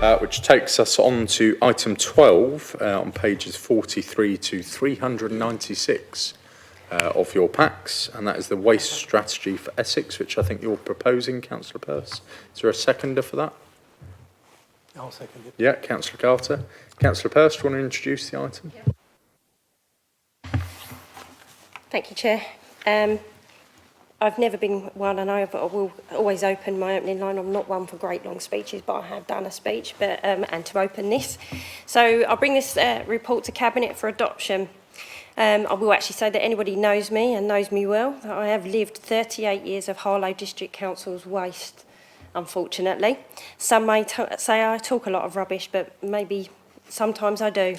which takes us on to item 12 on pages 43 to 396 of your packs, and that is the waste strategy for Essex, which I think you're proposing, Councillor Pearce. Is there a seconder for that? I'll second it. Yeah, Councillor Carter. Councillor Pearce, do you want to introduce the item? Thank you, Chair. I've never been one, and I will always open my opening line. I'm not one for great long speeches, but I have done a speech, and to open this. So I'll bring this report to Cabinet for adoption. I will actually say that anybody knows me and knows me well, that I have lived 38 years of Harlow District Council's waste, unfortunately. Some may say I talk a lot of rubbish, but maybe sometimes I do.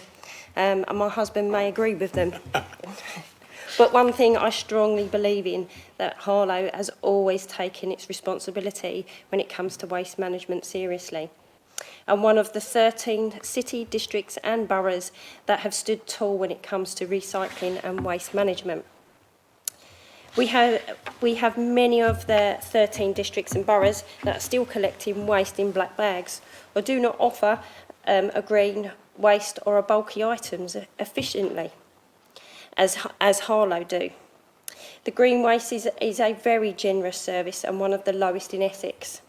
And my husband may agree with them. But one thing I strongly believe in, that Harlow has always taken its responsibility when it comes to waste management seriously. And one of the 13 city districts and boroughs that have stood tall when it comes to recycling and waste management. We have many of the 13 districts and boroughs that are still collecting waste in black bags or do not offer a green waste or a bulky items efficiently, as Harlow do. The green waste is a very generous service and one of the lowest in Essex.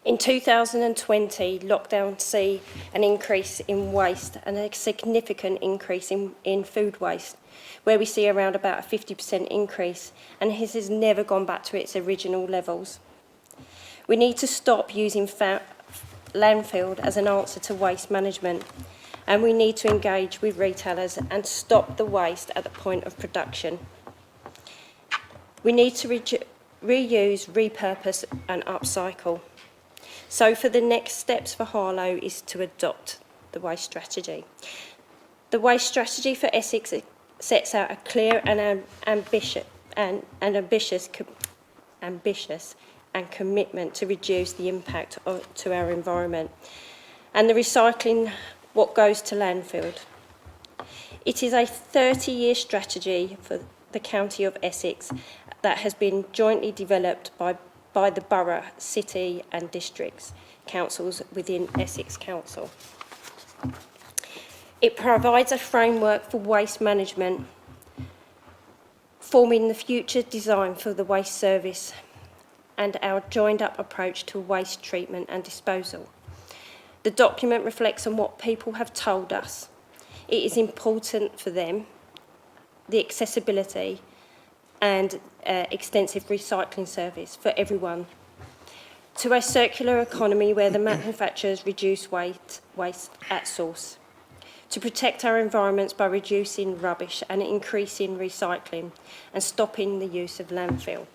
In 2020, lockdown see an increase in waste and a significant increase in food waste, where we see around about a 50% increase, and this has never gone back to its original levels. We need to stop using landfill as an answer to waste management, and we need to engage with retailers and stop the waste at the point of production. We need to reuse, repurpose and upcycle. So for the next steps for Harlow is to adopt the waste strategy. The waste strategy for Essex sets out a clear and ambitious commitment to reduce the impact to our environment and the recycling what goes to landfill. It is a 30-year strategy for the County of Essex that has been jointly developed by the borough, city and districts councils within Essex Council. It provides a framework for waste management, forming the future design for the waste service and our joined-up approach to waste treatment and disposal. The document reflects on what people have told us. It is important for them, the accessibility and extensive recycling service for everyone, to a circular economy where the manufacturers reduce waste at source, to protect our environments by reducing rubbish and increasing recycling and stopping the use of landfill.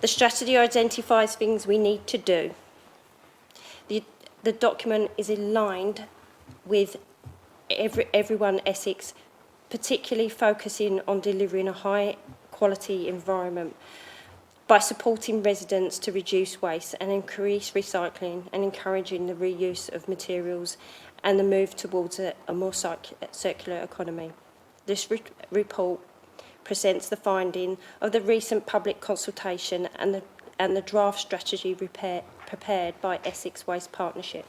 The strategy identifies things we need to do. The document is aligned with everyone Essex, particularly focusing on delivering a high quality environment by supporting residents to reduce waste and increase recycling and encouraging the reuse of materials and the move towards a more circular economy. This report presents the finding of the recent public consultation and the draft strategy prepared by Essex Waste Partnership.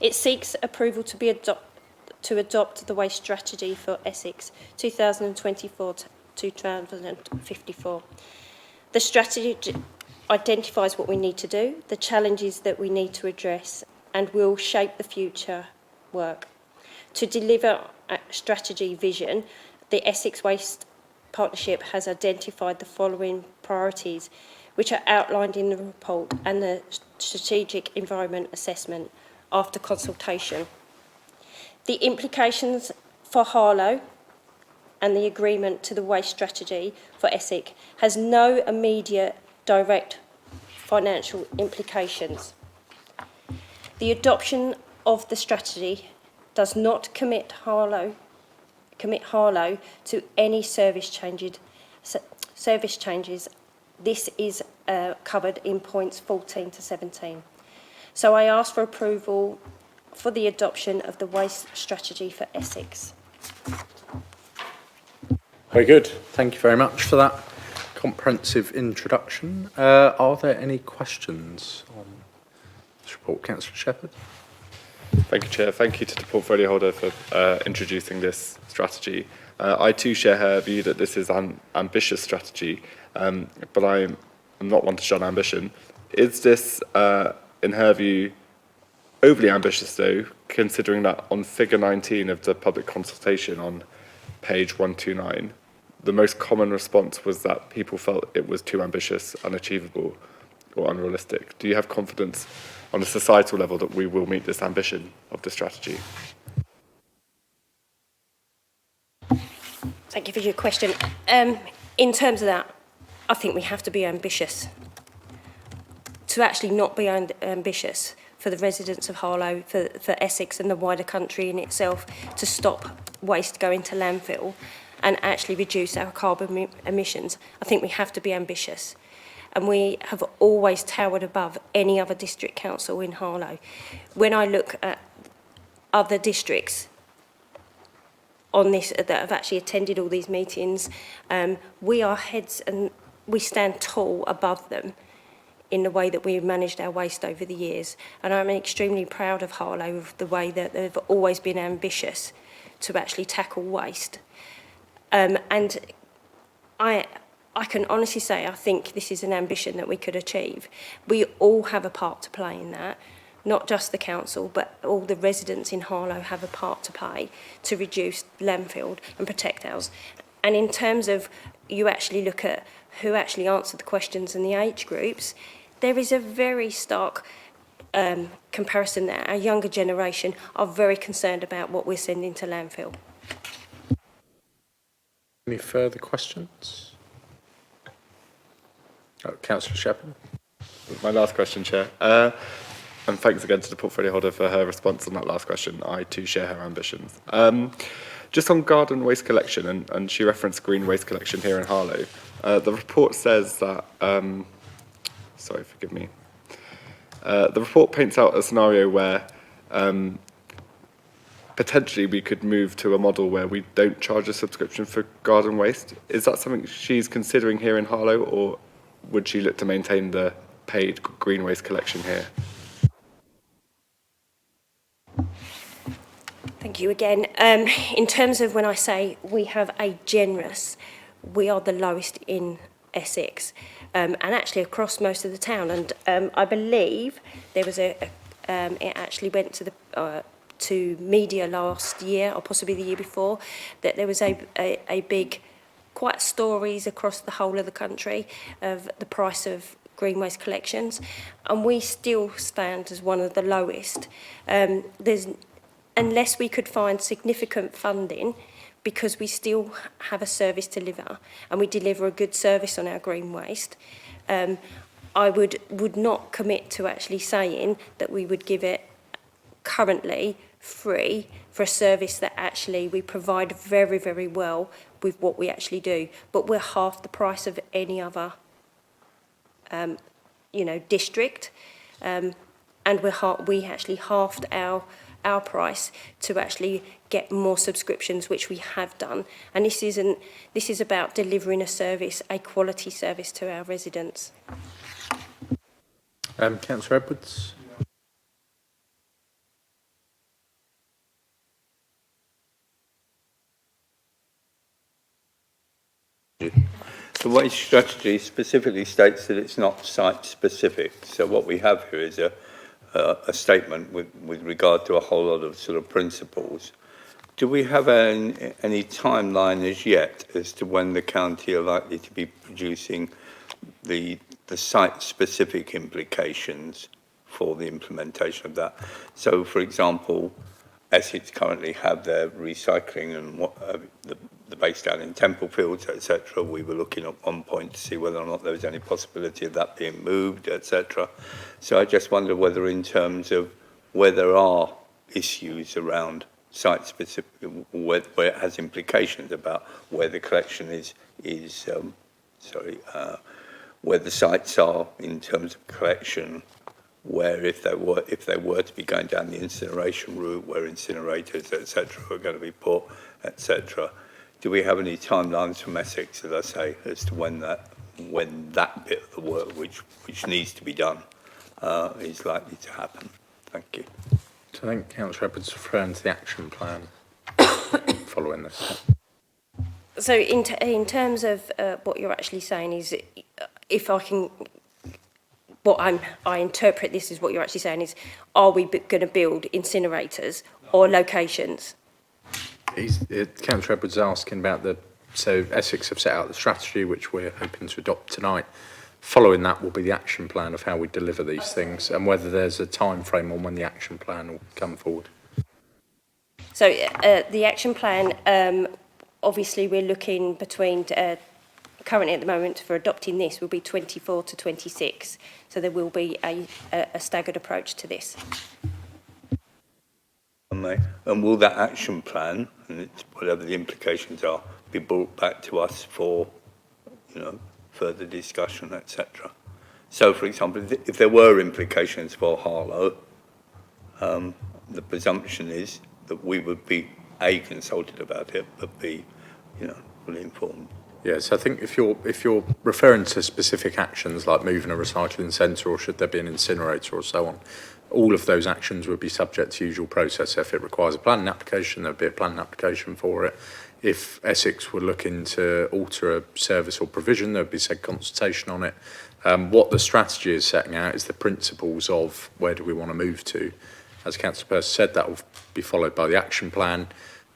It seeks approval to adopt the waste strategy for Essex 2024 to 2054. The strategy identifies what we need to do, the challenges that we need to address, and will shape the future work. To deliver a strategy vision, the Essex Waste Partnership has identified the following priorities, which are outlined in the report and the strategic environment assessment after consultation. The implications for Harlow and the agreement to the waste strategy for Essex has no immediate direct financial implications. The adoption of the strategy does not commit Harlow to any service changes. This is covered in points 14 to 17. So I ask for approval for the adoption of the waste strategy for Essex. Very good. Thank you very much for that comprehensive introduction. Are there any questions on this report. Councillor Shepherd. Thank you, Chair. Thank you to the portfolio holder for introducing this strategy. I too share her view that this is an ambitious strategy, but I'm not one to shun ambition. Is this, in her view, overly ambitious though, considering that on figure 19 of the public consultation on page 129, the most common response was that people felt it was too ambitious, unachievable, or unrealistic? Do you have confidence on a societal level that we will meet this ambition of the strategy? Thank you for your question. In terms of that, I think we have to be ambitious. To actually not be ambitious for the residents of Harlow, for Essex and the wider country in itself, to stop waste going to landfill and actually reduce our carbon emissions, I think we have to be ambitious. And we have always towered above any other district council in Harlow. When I look at other districts on this that have actually attended all these meetings, we are heads and we stand tall above them in the way that we've managed our waste over the years. And I'm extremely proud of Harlow, of the way that they've always been ambitious to actually tackle waste. And I can honestly say I think this is an ambition that we could achieve. We all have a part to play in that, not just the council, but all the residents in Harlow have a part to play to reduce landfill and protect ours. And in terms of, you actually look at who actually answered the questions and the age groups, there is a very stark comparison there. Our younger generation are very concerned about what we're sending to landfill. Any further questions? Councillor Shepherd. My last question, Chair. And thanks again to the portfolio holder for her response on that last question. I too share her ambitions. Just on garden waste collection, and she referenced green waste collection here in Harlow. The report says that, sorry, forgive me. The report paints out a scenario where potentially we could move to a model where we don't charge a subscription for garden waste. Is that something she's considering here in Harlow, or would she look to maintain the paid green waste collection here? Thank you again. In terms of when I say we have a generous, we are the lowest in Essex, and actually across most of the town. And I believe there was it actually went to the to media last year, or possibly the year before, that there was a big, quite stories across the whole of the country of the price of green waste collections, and we still stand as one of the lowest. Unless we could find significant funding, because we still have a service to deliver and we deliver a good service on our green waste, I would not commit to actually saying that we would give it currently free for a service that actually we provide very, very well with what we actually do. But we're half the price of any other, district, and we actually halved our price to actually get more subscriptions, which we have done. And this is about delivering a service, a quality service to our residents. Councillor Edwards. The waste strategy specifically states that it's not site-specific. So what we have here is a statement with regard to a whole lot of sort of principles. Do we have any timeline as yet as to when the county are likely to be producing the site-specific implications for the implementation of that? So, for example, Essex currently have their recycling and the base down in Templefields, etc. We were looking at one point to see whether or not there was any possibility of that being moved, etc. So I just wonder whether, in terms of where there are issues around site-specific, where it has implications about where the collection where the sites are in terms of collection, where if they were to be going down the incineration route, where incinerators, etc., are going to be put, etc. Do we have any timelines from Essex, as I say, as to when that bit of the work which needs to be done is likely to happen. Thank you. So I think Councillor Shepherd's referring to the action plan following this. So in terms of what you're actually saying is, if I can, I interpret this as what you're actually saying is, are we going to build incinerators or locations? Councillor Shepherd's asking about so Essex have set out the strategy which we're hoping to adopt tonight. Following that will be the action plan of how we deliver these things and whether there's a time frame on when the action plan will come forward. So the action plan, obviously we're looking between, currently at the moment for adopting this will be 24 to 26. So there will be a staggered approach to this. And will that action plan, and whatever the implications are, be brought back to us for, further discussion, etc.? So, for example, if there were implications for Harlow, the presumption is that we would be A, consulted about it, but B, fully informed. Yes, I think if you're referring to specific actions like moving a recycling centre or should there be an incinerator or so on, all of those actions would be subject to usual process. If it requires a planning application, there'd be a planning application for it. If Essex were looking to alter a service or provision, there'd be said consultation on it. What the strategy is setting out is the principles of where do we want to move to. As Councillor Pearce said, that will be followed by the action plan.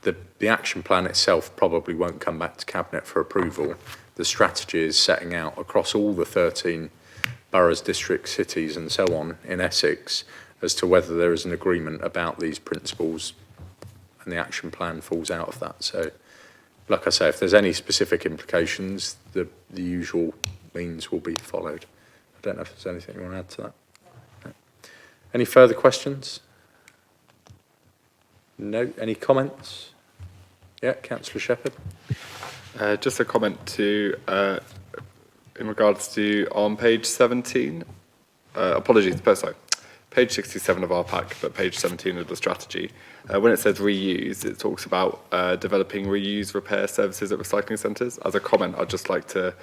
The action plan itself probably won't come back to Cabinet for approval. The strategy is setting out across all the 13 boroughs, districts, cities and so on in Essex as to whether there is an agreement about these principles and the action plan falls out of that. So, like I say, if there's any specific implications, the usual means will be followed. I don't know if there's anything you want to add to that. No. Any further questions? No. Any comments? Yeah, Councillor Shepherd. Just a comment to, in regards to on page 17, apologies, sorry, page 67 of our pack, but page 17 of the strategy. When it says reuse, it talks about developing reuse repair services at recycling centres. As a comment, I'd just like to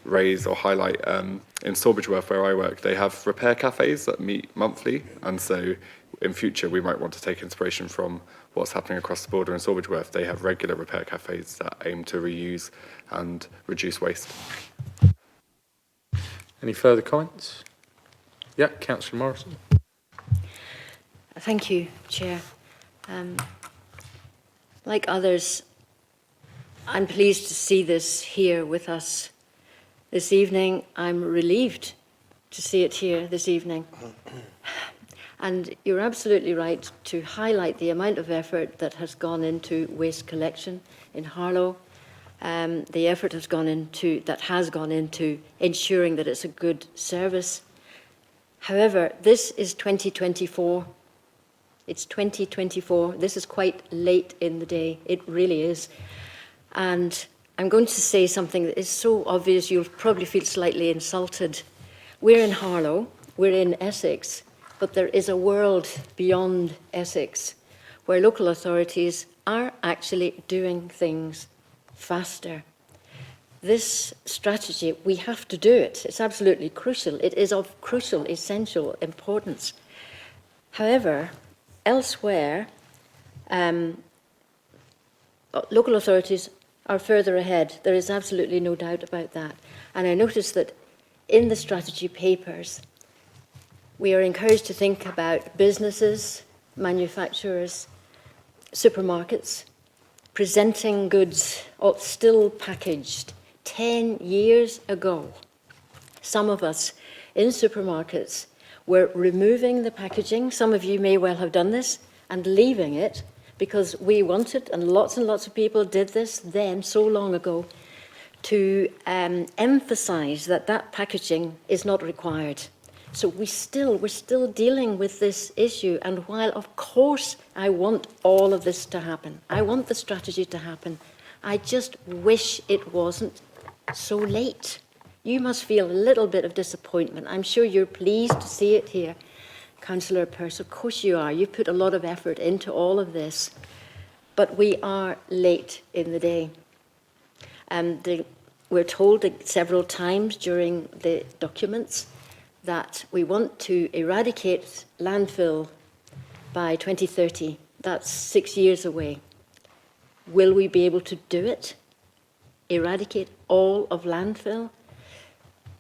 raise or highlight, in Sawbridgeworth, where I work, they have repair cafes that meet monthly, and so in future we might want to take inspiration from what's happening across the border in Sawbridgeworth. They have regular repair cafes that aim to reuse and reduce waste. Any further comments? Yeah, Councillor Morrison. Thank you, Chair. Like others, I'm pleased to see this here with us this evening. I'm relieved to see it here this evening. And you're absolutely right to highlight the amount of effort that has gone into waste collection in Harlow. The effort has gone into ensuring that it's a good service. However, this is 2024. It's 2024. This is quite late in the day. It really is. And I'm going to say something that is so obvious you'll probably feel slightly insulted. We're in Harlow, we're in Essex, but there is a world beyond Essex where local authorities are actually doing things faster. This strategy, we have to do it. It's absolutely crucial. It is of crucial, essential importance. However, elsewhere, local authorities are further ahead. There is absolutely no doubt about that. And I noticed that in the strategy papers, we are encouraged to think about businesses, manufacturers, supermarkets, presenting goods still packaged 10 years ago. Some of us in supermarkets were removing the packaging. Some of you may well have done this and leaving it because we wanted, and lots of people did this then so long ago, to emphasize that that packaging is not required. So we're still dealing with this issue. And while, of course, I want all of this to happen, I want the strategy to happen, I just wish it wasn't so late. You must feel a little bit of disappointment. I'm sure you're pleased to see it here. Councillor Pearce, of course you are. You put a lot of effort into all of this. But we are late in the day. We're told several times during the documents that we want to eradicate landfill by 2030. That's 6 years away. Will we be able to do it? Eradicate all of landfill?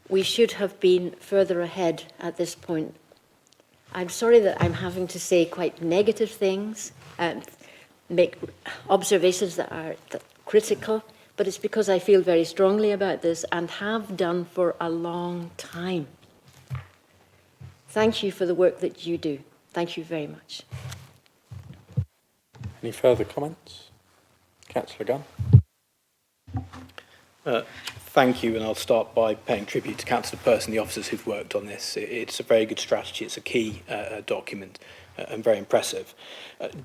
We should have been further ahead at this point. I'm sorry that I'm having to say quite negative things and make observations that are critical, but it's because I feel very strongly about this and have done for a long time. Thank you for the work that you do. Thank you very much. Any further comments? Councillor Gunn. Thank you, and I'll start by paying tribute to Councillor Pearce and the officers who've worked on this. It's a very good strategy. It's a key document and very impressive.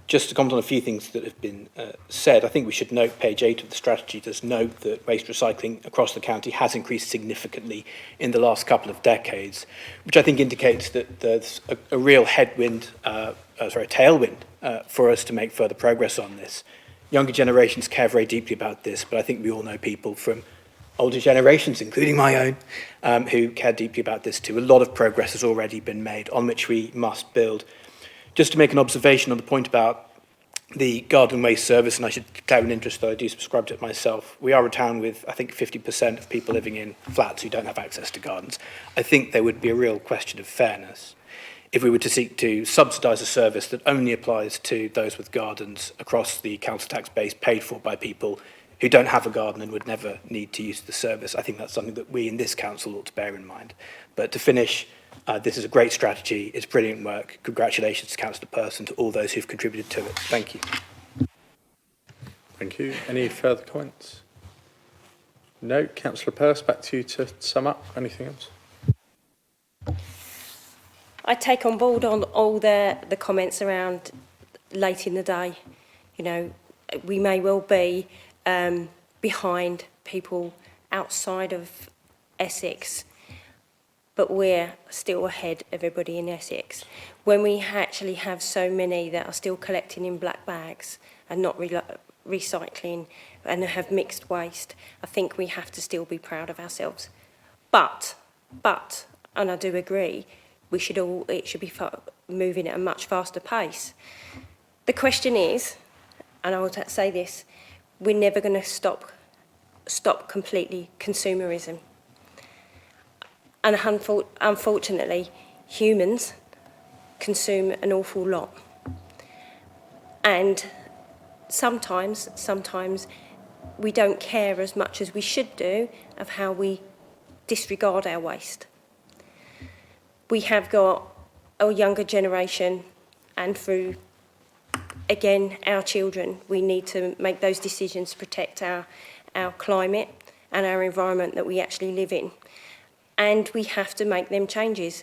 Just to comment on a few things that have been said, I think we should note page 8 of the strategy does note that waste recycling across the county has increased significantly in the last couple of decades, which I think indicates that there's a real tailwind for us to make further progress on this. Younger generations care very deeply about this, but I think we all know people from older generations, including my own, who care deeply about this too. A lot of progress has already been made on which we must build. Just to make an observation on the point about the garden waste service, and I should declare an interest that I do subscribe to it myself. We are a town with, I think, 50% of people living in flats who don't have access to gardens. I think there would be a real question of fairness if we were to seek to subsidise a service that only applies to those with gardens across the council tax base paid for by people who don't have a garden and would never need to use the service. I think that's something that we in this council ought to bear in mind. But to finish, this is a great strategy. It's brilliant work. Congratulations to Councillor Pearce and to all those who've contributed to it. Thank you. Thank you. Any further comments? No. Councillor Pearce, back to you to sum up. Anything else? I take on board on all the comments around late in the day. You know, we may well be behind people outside of Essex, but we're still ahead of everybody in Essex. When we actually have so many that are still collecting in black bags and not recycling and have mixed waste, I think we have to still be proud of ourselves. But, and I do agree, it should be moving at a much faster pace. The question is, and I will say this, we're never going to stop completely consumerism. And unfortunately, humans consume an awful lot. And sometimes we don't care as much as we should do of how we disregard our waste. We have got a younger generation, and through, again, our children, we need to make those decisions to protect our climate and our environment that we actually live in. And we have to make them changes.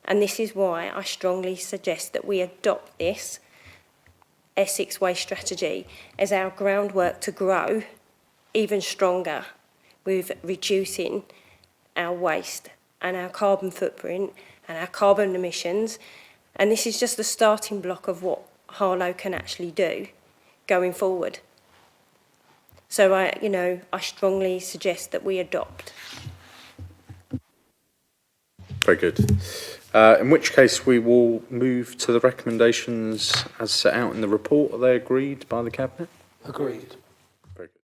And this is why I strongly suggest that we adopt this Essex Waste Strategy as our groundwork to grow even stronger with reducing our waste and our carbon footprint and our carbon emissions. And this is just the starting block of what Harlow can actually do going forward. So I strongly suggest that we adopt. Very good. In which case we will move to the recommendations as set out in the report. Are they agreed by the Cabinet? Agreed.